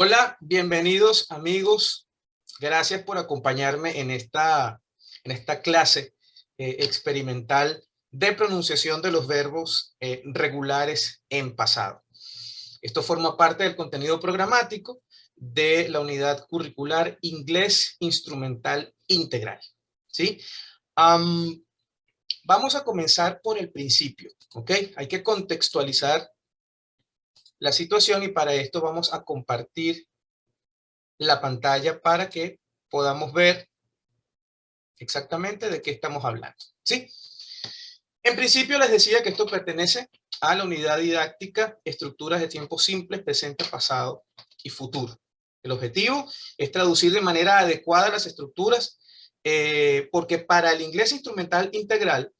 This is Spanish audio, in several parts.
Hola, bienvenidos amigos. Gracias por acompañarme en esta clase experimental de pronunciación de los verbos regulares en pasado. Esto forma parte del contenido programático de la unidad curricular Inglés Instrumental Integral. ¿Sí? Vamos a comenzar por el principio, ¿ok? Hay que contextualizar la situación y para esto vamos a compartir la pantalla para que podamos ver exactamente de qué estamos hablando. ¿Sí? En principio les decía que esto pertenece a la unidad didáctica Estructuras de Tiempo Simples, Presente, Pasado y Futuro. El objetivo es traducir de manera adecuada las estructuras porque para el inglés instrumental integral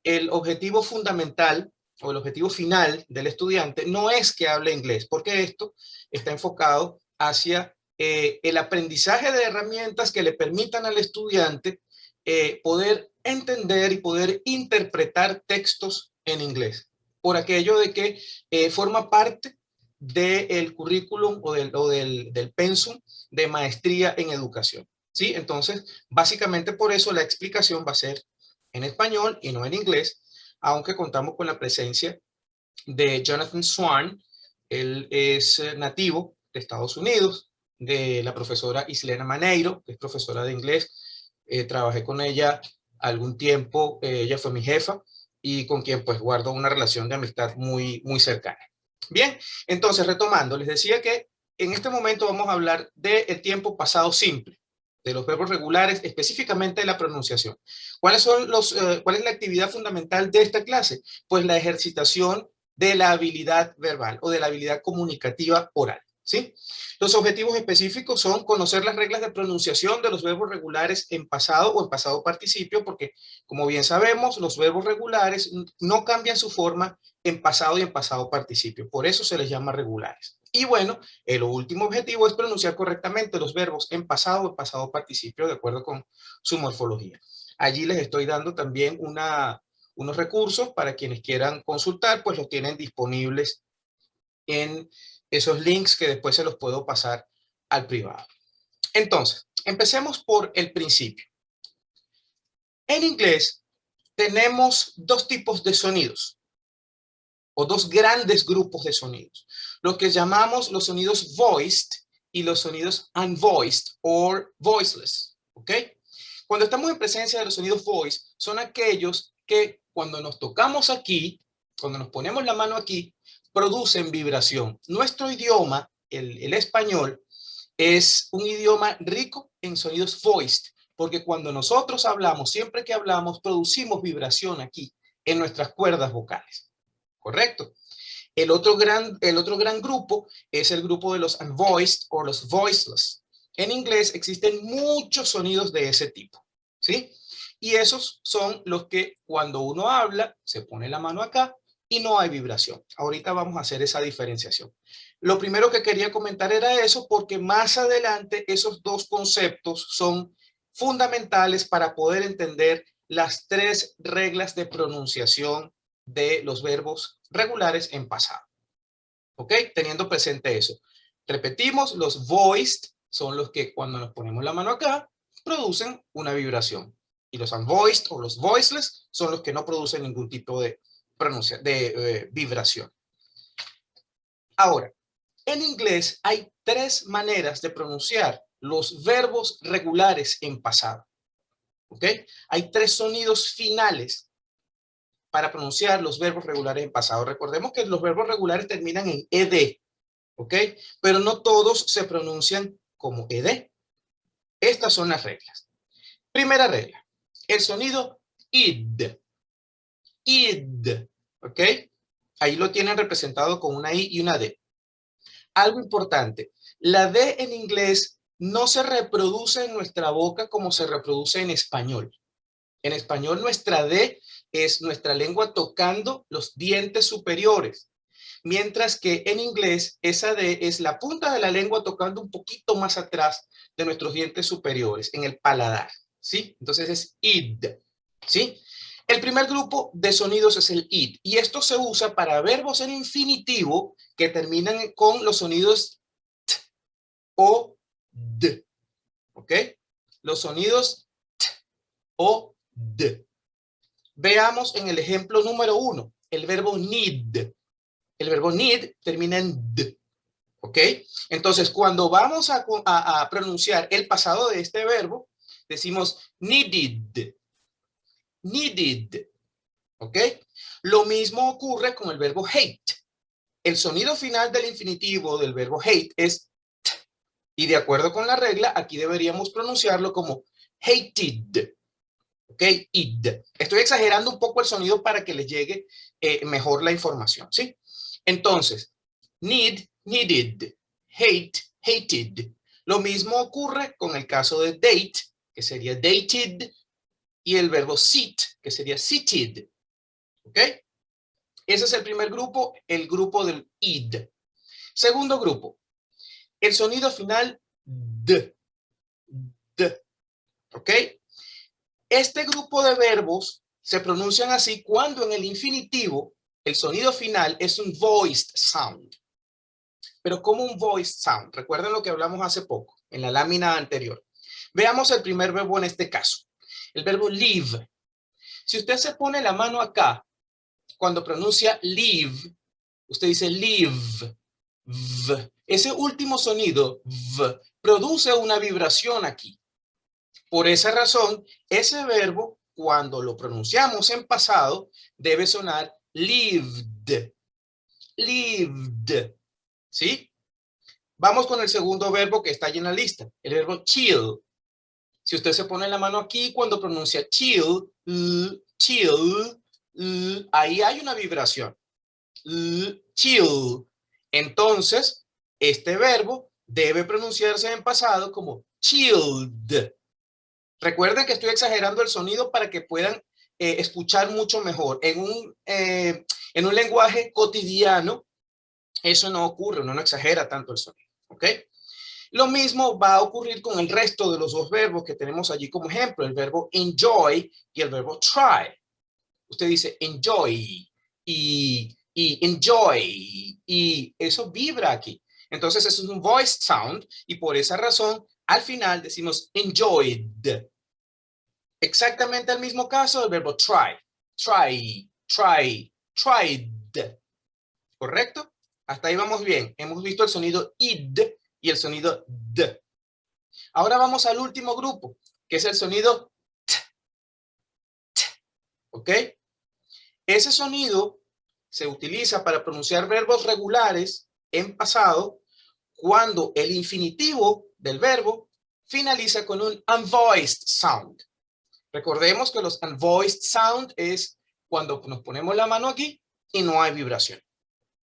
el objetivo fundamental o el objetivo final del estudiante no es que hable inglés, porque esto está enfocado hacia el aprendizaje de herramientas que le permitan al estudiante poder entender y poder interpretar textos en inglés, por aquello de que forma parte del currículum o del pensum de maestría en educación. ¿Sí? Entonces, básicamente por eso la explicación va a ser en español y no en inglés, aunque contamos con la presencia de Jonathan Swan. Él es nativo de Estados Unidos, de la profesora Islena Maneiro, que es profesora de inglés. Trabajé con ella algún tiempo, ella fue mi jefa y con quien pues guardo una relación de amistad muy, muy cercana. Bien, entonces retomando, les decía que en este momento vamos a hablar del tiempo pasado simple, de los verbos regulares, específicamente de la pronunciación. ¿Cuál es la actividad fundamental de esta clase? Pues la ejercitación de la habilidad verbal o de la habilidad comunicativa oral. ¿Sí? Los objetivos específicos son conocer las reglas de pronunciación de los verbos regulares en pasado o en pasado participio, porque como bien sabemos, los verbos regulares no cambian su forma en pasado y en pasado participio. Por eso se les llama regulares. Y bueno, el último objetivo es pronunciar correctamente los verbos en pasado o en pasado participio de acuerdo con su morfología. Allí les estoy dando también unos recursos para quienes quieran consultar, pues los tienen disponibles en esos links que después se los puedo pasar al privado. Entonces, empecemos por el principio. En inglés tenemos dos tipos de sonidos, o dos grandes grupos de sonidos. Lo que llamamos los sonidos voiced y los sonidos unvoiced o voiceless. ¿Ok? Cuando estamos en presencia de los sonidos voice, son aquellos que cuando nos tocamos aquí, cuando nos ponemos la mano aquí, producen vibración. Nuestro idioma, el español, es un idioma rico en sonidos voiced, porque cuando nosotros hablamos, siempre que hablamos, producimos vibración aquí, en nuestras cuerdas vocales. ¿Correcto? El otro gran grupo es el grupo de los unvoiced o los voiceless. En inglés existen muchos sonidos de ese tipo, ¿sí? Y esos son los que cuando uno habla, se pone la mano acá y no hay vibración. Ahorita vamos a hacer esa diferenciación. Lo primero que quería comentar era eso porque más adelante esos dos conceptos son fundamentales para poder entender las tres reglas de pronunciación de los verbos regulares en pasado. ¿Ok? Teniendo presente eso. Repetimos, los voiced son los que cuando nos ponemos la mano acá, producen una vibración. Y los unvoiced o los voiceless son los que no producen ningún tipo de vibración. Ahora, en inglés hay tres maneras de pronunciar los verbos regulares en pasado. ¿Ok? Hay tres sonidos finales para pronunciar los verbos regulares en pasado. Recordemos que los verbos regulares terminan en ed, ¿ok? Pero no todos se pronuncian como ed. Estas son las reglas. Primera regla, el sonido id. Id, ¿ok? Ahí lo tienen representado con una i y una d. Algo importante, la d en inglés no se reproduce en nuestra boca como se reproduce en español. En español nuestra D es nuestra lengua tocando los dientes superiores, mientras que en inglés esa D es la punta de la lengua tocando un poquito más atrás de nuestros dientes superiores, en el paladar, ¿sí? Entonces es id, ¿sí? El primer grupo de sonidos es el id, y esto se usa para verbos en infinitivo que terminan con los sonidos t, o d. ¿Ok? Los sonidos t o d. Veamos en el ejemplo número 1, el verbo need. El verbo need termina en d. ¿Ok? Entonces, cuando vamos a pronunciar el pasado de este verbo, decimos needed. Needed. ¿Ok? Lo mismo ocurre con el verbo hate. El sonido final del infinitivo del verbo hate es t. Y de acuerdo con la regla, aquí deberíamos pronunciarlo como hated. ¿Ok? Id. Estoy exagerando un poco el sonido para que les llegue mejor la información, ¿sí? Entonces, need, needed, hate, hated. Lo mismo ocurre con el caso de date, que sería dated, y el verbo sit, que sería seated. ¿Ok? Ese es el primer grupo, el grupo del id. Segundo grupo, el sonido final d. D. ¿Ok? Este grupo de verbos se pronuncian así cuando en el infinitivo el sonido final es un voiced sound. Pero como un voiced sound. Recuerden lo que hablamos hace poco, en la lámina anterior. Veamos el primer verbo en este caso. El verbo live. Si usted se pone la mano acá, cuando pronuncia live, usted dice live. V. Ese último sonido, v, produce una vibración aquí. Por esa razón, ese verbo, cuando lo pronunciamos en pasado, debe sonar lived. Lived. ¿Sí? Vamos con el segundo verbo que está allí en la lista, el verbo chill. Si usted se pone la mano aquí, cuando pronuncia chill, chill, ahí hay una vibración. Chill. Entonces, este verbo debe pronunciarse en pasado como chilled. Recuerden que estoy exagerando el sonido para que puedan escuchar mucho mejor. En un lenguaje cotidiano, eso no ocurre, uno no exagera tanto el sonido. ¿Ok? Lo mismo va a ocurrir con el resto de los dos verbos que tenemos allí como ejemplo, el verbo enjoy y el verbo try. Usted dice enjoy y enjoy y eso vibra aquí. Entonces eso es un voiced sound y por esa razón al final decimos enjoyed. Exactamente el mismo caso del verbo try. Try, try, tried. ¿Correcto? Hasta ahí vamos bien. Hemos visto el sonido id y el sonido d. Ahora vamos al último grupo, que es el sonido t. T. ¿Ok? Ese sonido se utiliza para pronunciar verbos regulares en pasado cuando el infinitivo del verbo finaliza con un unvoiced sound. Recordemos que los unvoiced sound es cuando nos ponemos la mano aquí y no hay vibración.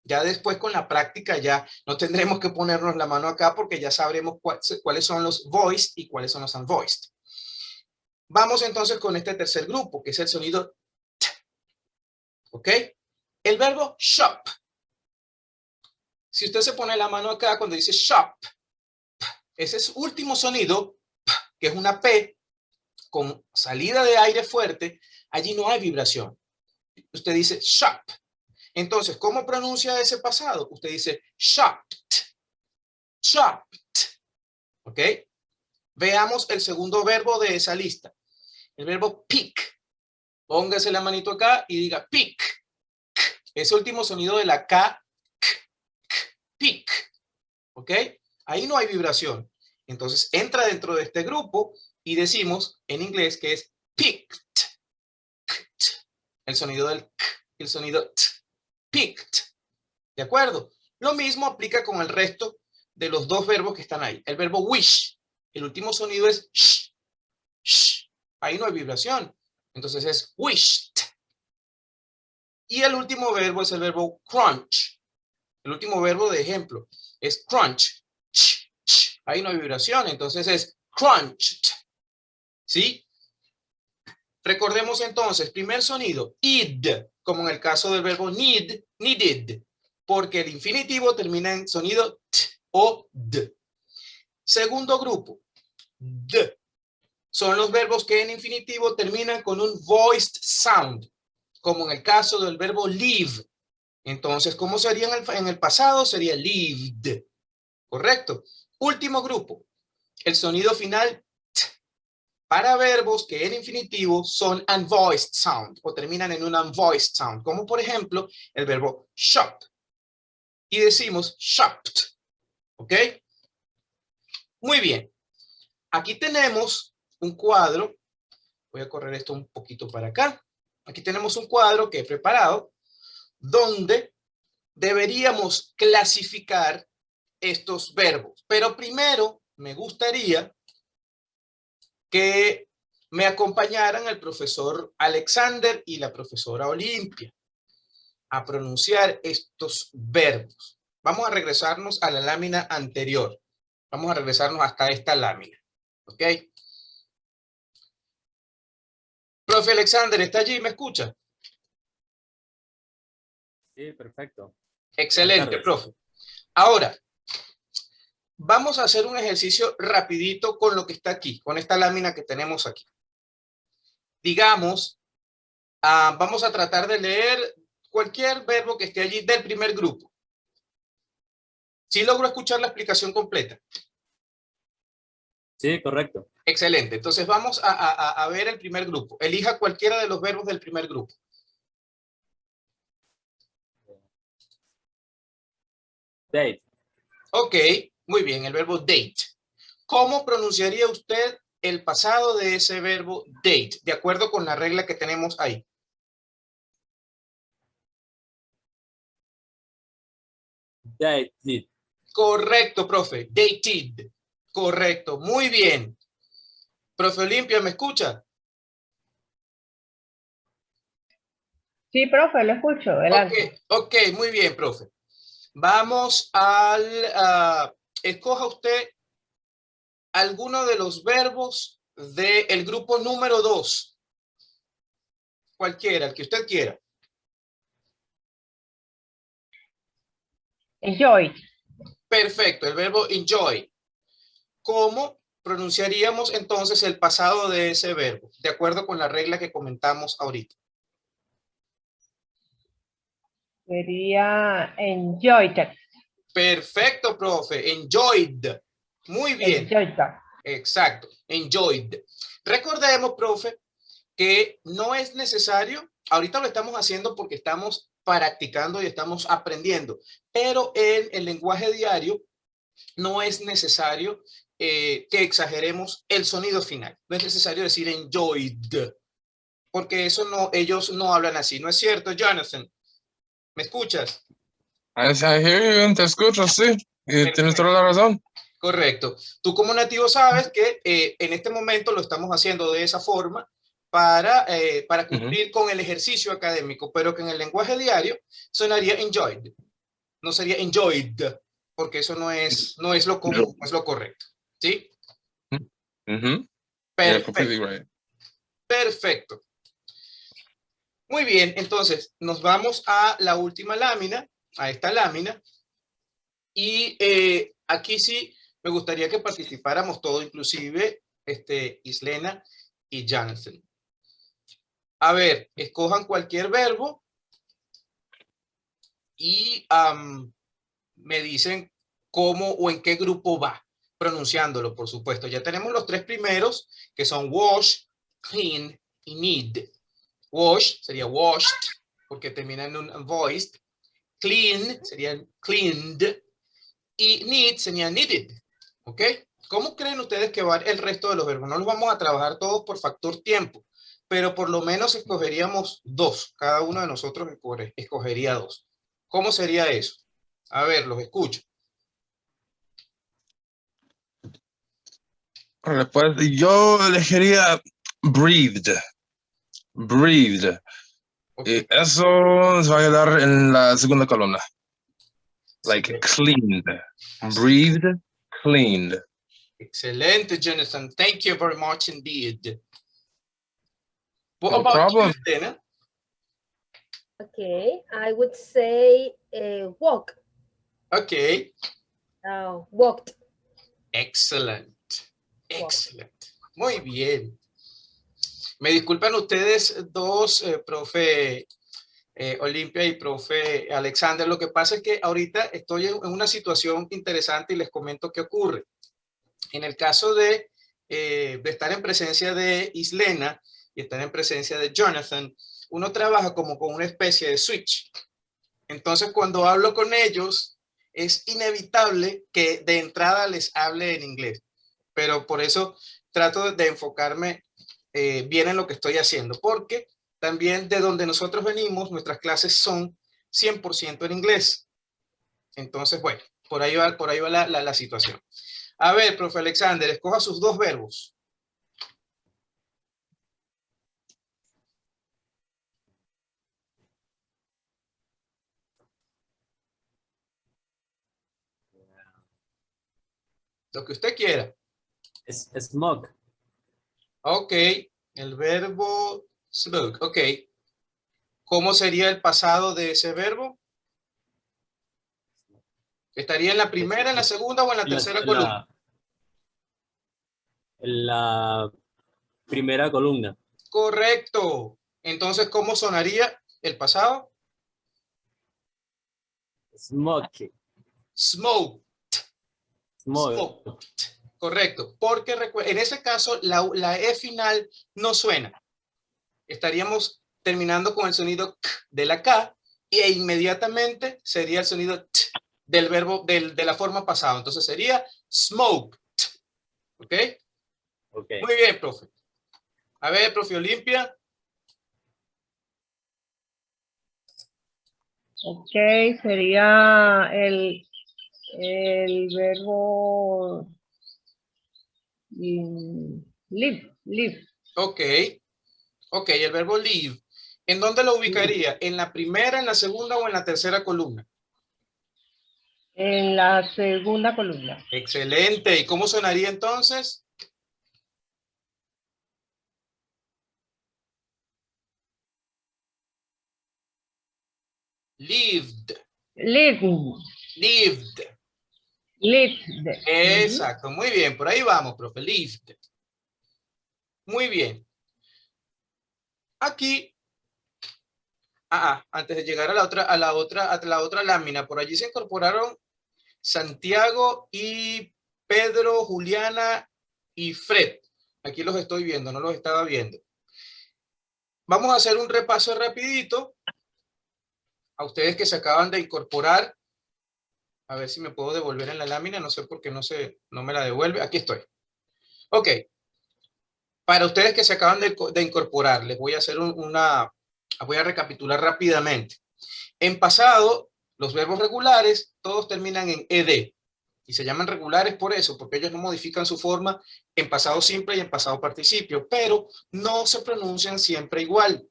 Ya después con la práctica ya no tendremos que ponernos la mano acá porque ya sabremos cuáles son los voiced y cuáles son los unvoiced. Vamos entonces con este tercer grupo, que es el sonido t. ¿Ok? El verbo shop. Si usted se pone la mano acá cuando dice shop, ese es último sonido, que es una P, con salida de aire fuerte, allí no hay vibración. Usted dice shop. Entonces, ¿cómo pronuncia ese pasado? Usted dice shopped. Shopped. ¿Ok? Veamos el segundo verbo de esa lista. El verbo pick. Póngase la manito acá y diga pick. Ese último sonido de la K. Pick. ¿Ok? Ahí no hay vibración. Entonces, entra dentro de este grupo y decimos en inglés que es picked. El sonido del k, el sonido t. Picked. ¿De acuerdo? Lo mismo aplica con el resto de los dos verbos que están ahí. El verbo wish. El último sonido es sh. Sh. Ahí no hay vibración. Entonces es wished. Y el último verbo es el verbo crunch. El último verbo de ejemplo es crunch. Ch, ch. Ahí no hay vibración. Entonces es crunched. ¿Sí? Recordemos entonces, primer sonido, id, como en el caso del verbo need, needed, porque el infinitivo termina en sonido t o d. Segundo grupo, d. Son los verbos que en infinitivo terminan con un voiced sound, como en el caso del verbo live. Entonces, ¿cómo sería en el pasado? Sería lived, ¿correcto? Último grupo, el sonido final t, para verbos que en infinitivo son unvoiced sound o terminan en un unvoiced sound, como por ejemplo el verbo shop. Y decimos shopped, ¿ok? Muy bien. Aquí tenemos un cuadro. Voy a correr esto un poquito para acá. Aquí tenemos un cuadro que he preparado donde deberíamos clasificar estos verbos. Pero primero me gustaría que me acompañaran el profesor Alexander y la profesora Olimpia a pronunciar estos verbos. Vamos a regresarnos a la lámina anterior. Vamos a regresarnos hasta esta lámina. ¿Ok? Profe Alexander, ¿está allí? ¿Me escucha? Sí, perfecto. Excelente, profe. Ahora, vamos a hacer un ejercicio rapidito con lo que está aquí, con esta lámina que tenemos aquí. Digamos, vamos a tratar de leer cualquier verbo que esté allí del primer grupo. ¿Sí logro escuchar la explicación completa? Sí, correcto. Excelente. Entonces vamos a ver el primer grupo. Elija cualquiera de los verbos del primer grupo. Date. Ok, muy bien, el verbo date. ¿Cómo pronunciaría usted el pasado de ese verbo date, de acuerdo con la regla que tenemos ahí? Dated. Correcto, profe. Dated. Correcto, muy bien. Profe Olimpia, ¿me escucha? Sí, profe, lo escucho. Adelante. Ok, muy bien, profe. Vamos escoja usted alguno de los verbos del grupo número 2. Cualquiera, el que usted quiera. Enjoy. Perfecto, el verbo enjoy. ¿Cómo pronunciaríamos entonces el pasado de ese verbo? De acuerdo con la regla que comentamos ahorita. Sería enjoyed. Perfecto, profe. Enjoyed. Muy bien. Enjoyed. Exacto. Enjoyed. Recordemos, profe, que no es necesario, ahorita lo estamos haciendo porque estamos practicando y estamos aprendiendo, pero en el lenguaje diario no es necesario que exageremos el sonido final. No es necesario decir enjoyed, porque eso no, ellos no hablan así. ¿No es cierto, Jonathan? ¿Me escuchas? I hear you, te escucho, sí. Y tienes toda la razón. Correcto. Tú como nativo sabes que en este momento lo estamos haciendo de esa forma para cumplir con el ejercicio académico, pero que en el lenguaje diario sonaría enjoyed. No sería enjoyed, porque eso no es lo común, no es lo correcto. ¿Sí? Yeah, completely right. Perfecto. Muy bien, entonces nos vamos a la última lámina, a esta lámina, y aquí sí me gustaría que participáramos todos, inclusive Islena y Jonathan. A ver, escojan cualquier verbo y me dicen cómo o en qué grupo va, pronunciándolo, por supuesto. Ya tenemos los tres primeros, que son wash, clean y need. Wash sería washed, porque termina en un voiced. Clean sería cleaned. Y need sería needed. ¿Ok? ¿Cómo creen ustedes que va el resto de los verbos? No los vamos a trabajar todos por factor tiempo, pero por lo menos escogeríamos dos. Cada uno de nosotros escogería dos. ¿Cómo sería eso? A ver, los escucho. Pues yo elegiría breathed. Breathed. Okay. Y eso se va a quedar en la segunda columna. Like Excelente. cleaned. Breathed, cleaned. Excelente, Jonathan. Thank you very much indeed. What No about problem. you, Dana? Okay, I would say walk. Okay. Walked. Excellent. Excellent. Muy bien. Me disculpan ustedes dos, profe Olimpia y profe Alexander. Lo que pasa es que ahorita estoy en una situación interesante y les comento qué ocurre. En el caso de estar en presencia de Islena y estar en presencia de Jonathan, uno trabaja como con una especie de switch. Entonces, cuando hablo con ellos, es inevitable que de entrada les hable en inglés. Pero por eso trato de enfocarme bien en lo que estoy haciendo, porque también de donde nosotros venimos, nuestras clases son 100% en inglés. Entonces, bueno, por ahí va la situación. A ver, profe Alexander, escoja sus dos verbos. Lo que usted quiera. Smoke. Ok, el verbo smoke. Ok. ¿Cómo sería el pasado de ese verbo? ¿Estaría en la primera, en la segunda o en la tercera columna? En la primera columna. Correcto. Entonces, ¿cómo sonaría el pasado? Smoke. Smoke. Smoke. Correcto. Porque en ese caso, la E final no suena. Estaríamos terminando con el sonido K de la K e inmediatamente sería el sonido T del verbo de la forma pasada. Entonces sería smoked. ¿Ok? Ok. Muy bien, profe. A ver, profe Olimpia. Ok, sería el verbo live. Ok. Ok, el verbo live. ¿En dónde lo ubicaría? ¿En la primera, en la segunda o en la tercera columna? En la segunda columna. Excelente. ¿Y cómo sonaría entonces? Lived. Lived. Lived. Lived. Exacto. Muy bien. Por ahí vamos, profe. Lived. Muy bien. Aquí, antes de llegar a la otra lámina, por allí se incorporaron Santiago y Pedro, Juliana y Fred. Aquí los estoy viendo, no los estaba viendo. Vamos a hacer un repaso rapidito a ustedes que se acaban de incorporar. A ver si me puedo devolver en la lámina, no sé por qué no me la devuelve. Aquí estoy. Ok. Para ustedes que se acaban de incorporar, les voy a hacer voy a recapitular rápidamente. En pasado, los verbos regulares, todos terminan en ed. Y se llaman regulares por eso, porque ellos no modifican su forma en pasado simple y en pasado participio, pero no se pronuncian siempre igual.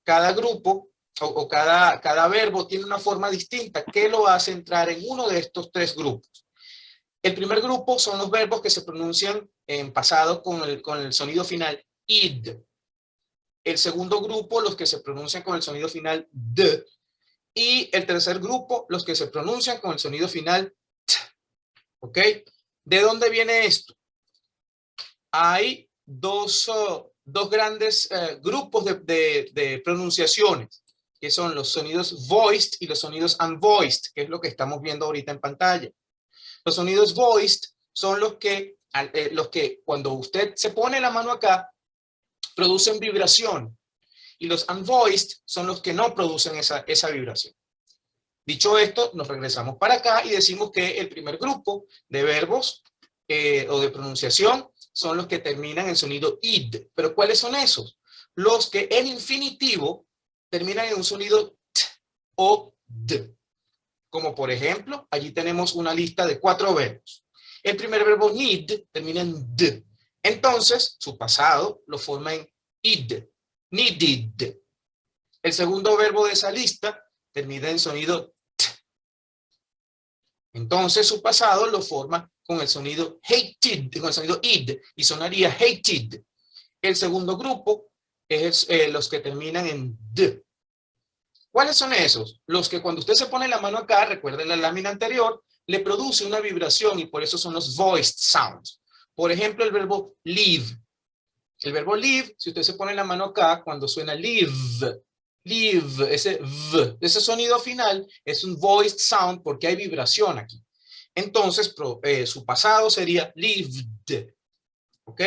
Cada grupo o cada verbo tiene una forma distinta que lo hace entrar en uno de estos tres grupos. El primer grupo son los verbos que se pronuncian en pasado con el sonido final id. El segundo grupo, los que se pronuncian con el sonido final d. Y el tercer grupo, los que se pronuncian con el sonido final t. ¿Ok? ¿De dónde viene esto? Hay dos grandes grupos de pronunciaciones, que son los sonidos voiced y los sonidos unvoiced, que es lo que estamos viendo ahorita en pantalla. Los sonidos voiced son los que cuando usted se pone la mano acá, producen vibración. Y los unvoiced son los que no producen esa vibración. Dicho esto, nos regresamos para acá y decimos que el primer grupo de verbos o de pronunciación son los que terminan en sonido id. ¿Pero cuáles son esos? Los que en infinitivo terminan en un sonido t o d. Como por ejemplo, allí tenemos una lista de 4 verbos. El primer verbo need termina en d. Entonces, su pasado lo forma en id. Needed. El segundo verbo de esa lista termina en sonido t. Entonces, su pasado lo forma con el sonido hated, con el sonido id, y sonaría hated. El segundo grupo es los que terminan en d. ¿Cuáles son esos? Los que cuando usted se pone la mano acá, recuerden la lámina anterior, le produce una vibración y por eso son los voiced sounds. Por ejemplo, el verbo live. El verbo live, si usted se pone la mano acá, cuando suena live, Live, ese v, ese sonido final es un voiced sound porque hay vibración aquí. Entonces, su pasado sería lived, ¿ok?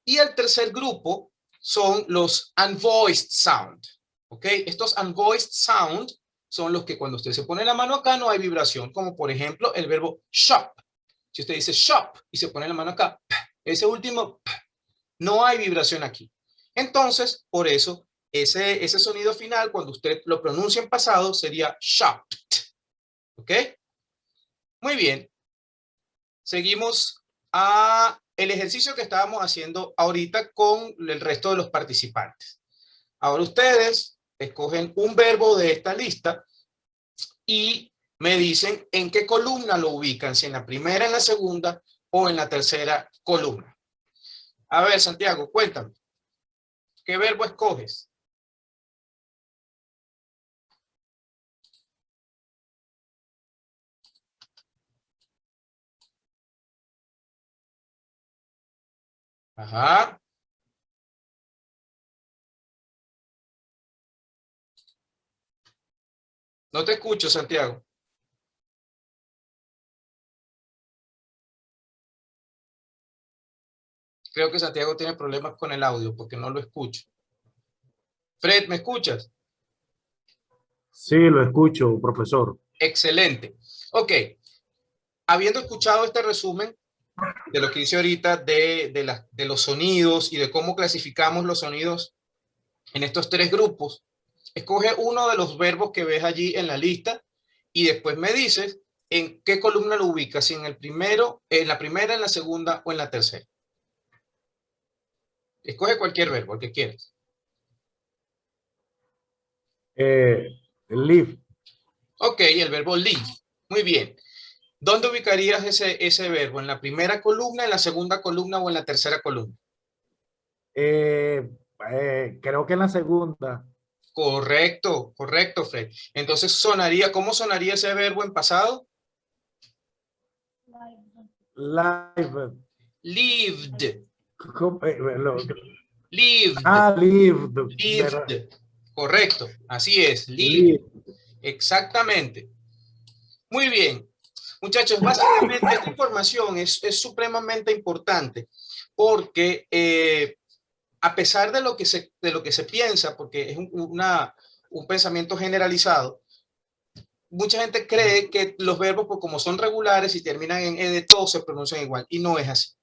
Y el tercer grupo son los unvoiced sound, ¿ok? Estos unvoiced sound son los que cuando usted se pone la mano acá no hay vibración, como por ejemplo el verbo shop. Si usted dice shop y se pone la mano acá, ese último, no hay vibración aquí. Entonces, por eso, ese sonido final, cuando usted lo pronuncia en pasado, sería shopped, ¿ok? Muy bien. Seguimos a el ejercicio que estábamos haciendo ahorita con el resto de los participantes. Ahora ustedes escogen un verbo de esta lista y me dicen en qué columna lo ubican, si en la primera, en la segunda o en la tercera columna. A ver, Santiago, cuéntame. ¿Qué verbo escoges? Ajá. No te escucho, Santiago. Creo que Santiago tiene problemas con el audio porque no lo escucho. Fred, ¿me escuchas? Sí, lo escucho, profesor. Excelente. Ok. Habiendo escuchado este resumen de lo que hice ahorita de los sonidos y de cómo clasificamos los sonidos en estos tres grupos, escoge uno de los verbos que ves allí en la lista y después me dices en qué columna lo ubicas, si en el primero, en la primera, en la segunda o en la tercera. Escoge cualquier verbo, el que quieras. Live. Ok, el verbo live. Muy bien. ¿Dónde ubicarías ese verbo? ¿En la primera columna, en la segunda columna o en la tercera columna? Creo que en la segunda. Correcto, correcto, Fred. Entonces sonaría, ¿cómo sonaría ese verbo en pasado? Live. Lived. ¿Cómo? Lived. Lived. Lived. Correcto, así es, lived. Lived. Exactamente. Muy bien. Muchachos, básicamente esta información es supremamente importante porque a pesar de lo que se piensa, porque es un pensamiento generalizado, mucha gente cree que los verbos, pues, como son regulares y terminan en ed, todos se pronuncian igual, y no es así.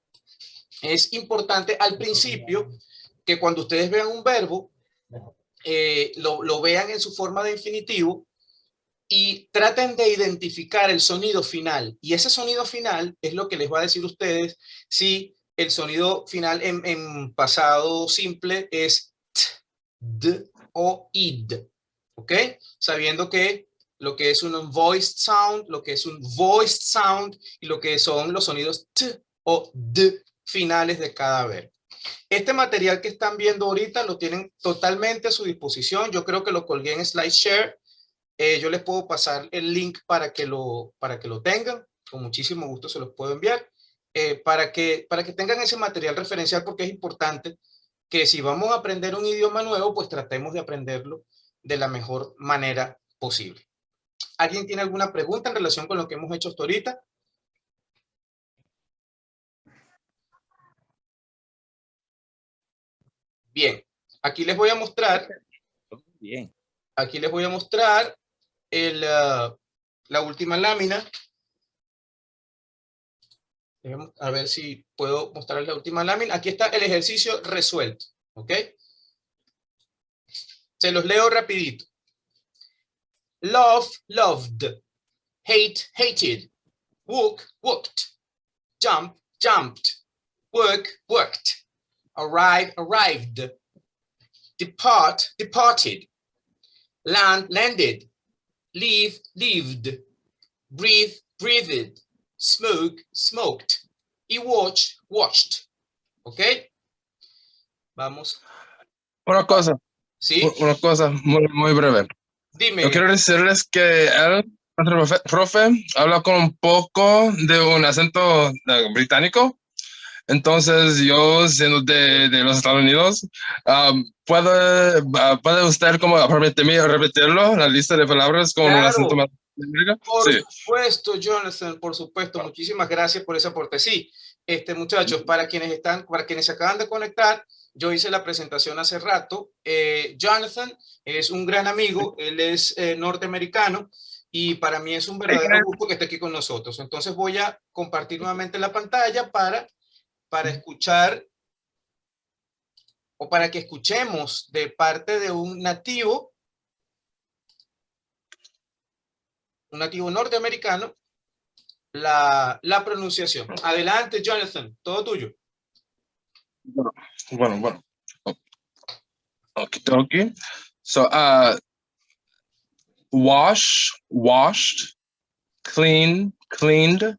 Es importante al principio que cuando ustedes vean un verbo, lo vean en su forma de infinitivo y traten de identificar el sonido final. Y ese sonido final es lo que les va a decir a ustedes si el sonido final en pasado simple es t, d o id. ¿Ok? Sabiendo que lo que es un voiced sound, lo que es un voiced sound y lo que son los sonidos t o d finales de cada verbo. Este material que están viendo ahorita lo tienen totalmente a su disposición. Yo creo que lo colgué en SlideShare. Yo les puedo pasar el link para que lo tengan. Con muchísimo gusto se los puedo enviar. Para que tengan ese material referencial, porque es importante que si vamos a aprender un idioma nuevo, pues tratemos de aprenderlo de la mejor manera posible. ¿Alguien tiene alguna pregunta en relación con lo que hemos hecho hasta ahorita? Bien, aquí les voy a mostrar. Bien. Aquí les voy a mostrar la última lámina. A ver si puedo mostrarles la última lámina. Aquí está el ejercicio resuelto. ¿Ok? Se los leo rapidito. Love, loved. Hate, hated. Walk, walked. Jump, jumped. Work, worked. Arrive, arrived. Depart, departed. Land, landed. Leave, lived. Breathe, breathed. Smoke, smoked. Y watch, watched. ¿Ok? Vamos. Una cosa, ¿Sí? una cosa muy breve. Dime. Yo quiero decirles que nuestro profe habla con un poco de un acento británico. Entonces, yo siendo de los Estados Unidos, ¿puede usted como permitirme repetirlo, la lista de palabras con un Claro. acento más latinoamericano? Por Sí. supuesto, Jonathan, por supuesto. Muchísimas gracias por ese aporte. Sí, muchachos, para quienes se acaban de conectar, yo hice la presentación hace rato. Jonathan es un gran amigo, él es norteamericano y para mí es un verdadero gusto que esté aquí con nosotros. Entonces voy a compartir nuevamente la pantalla para escuchar o para que escuchemos de parte de un nativo norteamericano, la pronunciación. Adelante, Jonathan, todo tuyo. Bueno. Okay. So, wash, washed, clean, cleaned,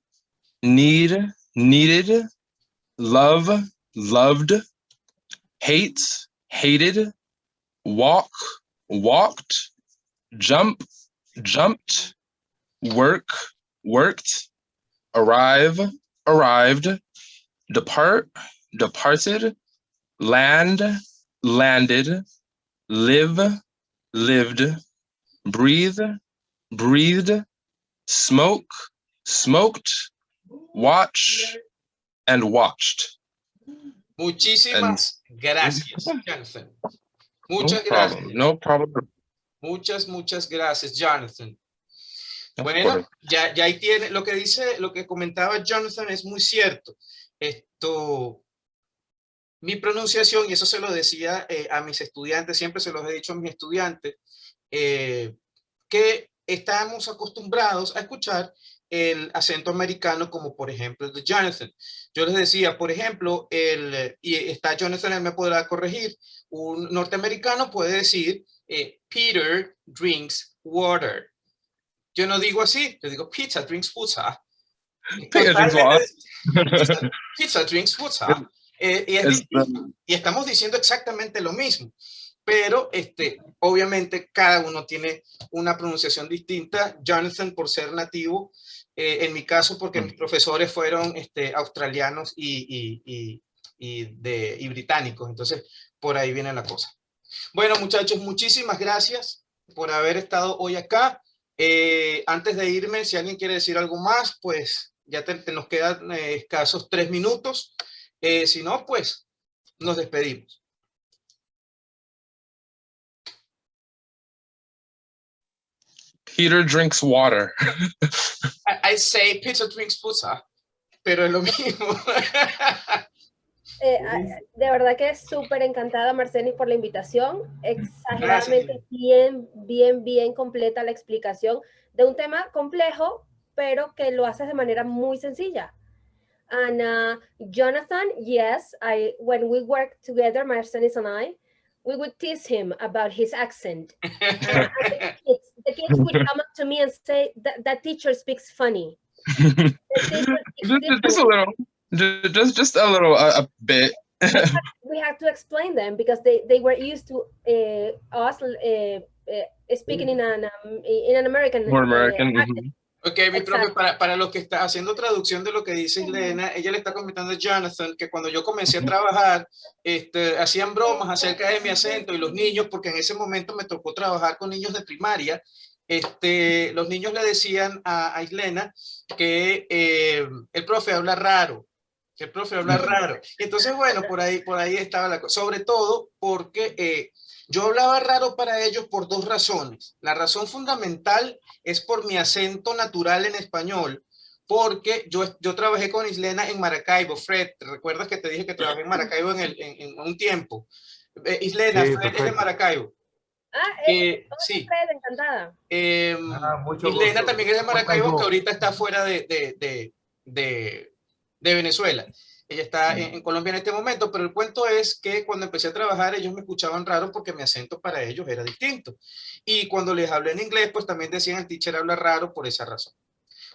need, needed, love, loved, hate, hated, walk, walked, jump, jumped, work, worked, arrive, arrived, depart, departed, land, landed, live, lived, breathe, breathed, smoke, smoked, watch, and watched. Muchísimas gracias, Jonathan. Muchas No gracias. problem. No problem. Muchas gracias, Jonathan. Of Bueno, course. ya ahí tiene lo que dice, lo que comentaba Jonathan es muy cierto. Mi pronunciación, y eso se lo decía a mis estudiantes, siempre se los he dicho a mis estudiantes, que estamos acostumbrados a escuchar el acento americano, como por ejemplo el de Jonathan. Yo les decía, por ejemplo, y está Jonathan, él me podrá corregir, un norteamericano puede decir, Peter drinks water. Yo no digo así, yo digo, Peter drinks water. Pizza drinks water. Y estamos diciendo exactamente lo mismo, pero obviamente cada uno tiene una pronunciación distinta. Jonathan por ser nativo, en mi caso porque mis profesores fueron australianos y británicos, entonces por ahí viene la cosa. Bueno, muchachos, muchísimas gracias por haber estado hoy acá. Antes de irme, si alguien quiere decir algo más, pues ya nos quedan escasos 3 minutos. Si no, pues nos despedimos. Peter drinks water. I say Peter drinks water, pero es lo mismo. De verdad que es súper encantada, Marcenis, por la invitación. Exageradamente bien completa la explicación de un tema complejo, pero que lo haces de manera muy sencilla. And Jonathan, yes, when we worked together, Marcenis and I, we would tease him about his accent. The kids would come up to me and say, that teacher speaks funny. Just a little. Just a little, a bit. We had to explain them because they were used to us speaking in an American. More American. Accent. Ok, mi profe, para los que está haciendo traducción de lo que dice Elena, ella le está comentando a Jonathan que cuando yo comencé a trabajar, hacían bromas acerca de mi acento y los niños, porque en ese momento me tocó trabajar con niños de primaria, los niños le decían a Elena que el profe habla raro. El profe habla raro. Entonces, bueno, por ahí estaba la cosa. Sobre todo porque yo hablaba raro para ellos por 2 razones. La razón fundamental es por mi acento natural en español, porque yo trabajé con Islena en Maracaibo. Fred, ¿te recuerdas que te dije que trabajé en Maracaibo en un tiempo? Islena, sí, Fred es de Maracaibo. Sí. Fred, encantada. Islena también es de Maracaibo, que ahorita está fuera de Venezuela. Ella está en Colombia en este momento, pero el cuento es que cuando empecé a trabajar ellos me escuchaban raro porque mi acento para ellos era distinto. Y cuando les hablé en inglés, pues también decían el teacher habla raro por esa razón.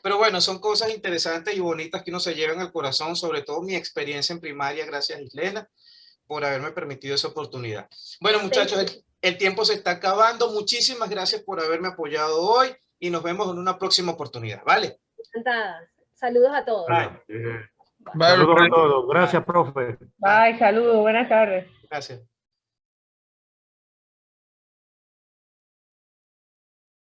Pero bueno, son cosas interesantes y bonitas que uno se llevan al corazón, sobre todo mi experiencia en primaria, gracias Islena por haberme permitido esa oportunidad. Bueno, muchachos, el tiempo se está acabando. Muchísimas gracias por haberme apoyado hoy y nos vemos en una próxima oportunidad, ¿vale? Encantada. Saludos a todos. Bye. Bye, Saludos a everybody. todos. Gracias, profe. Bye, saludos, buenas tardes. Gracias.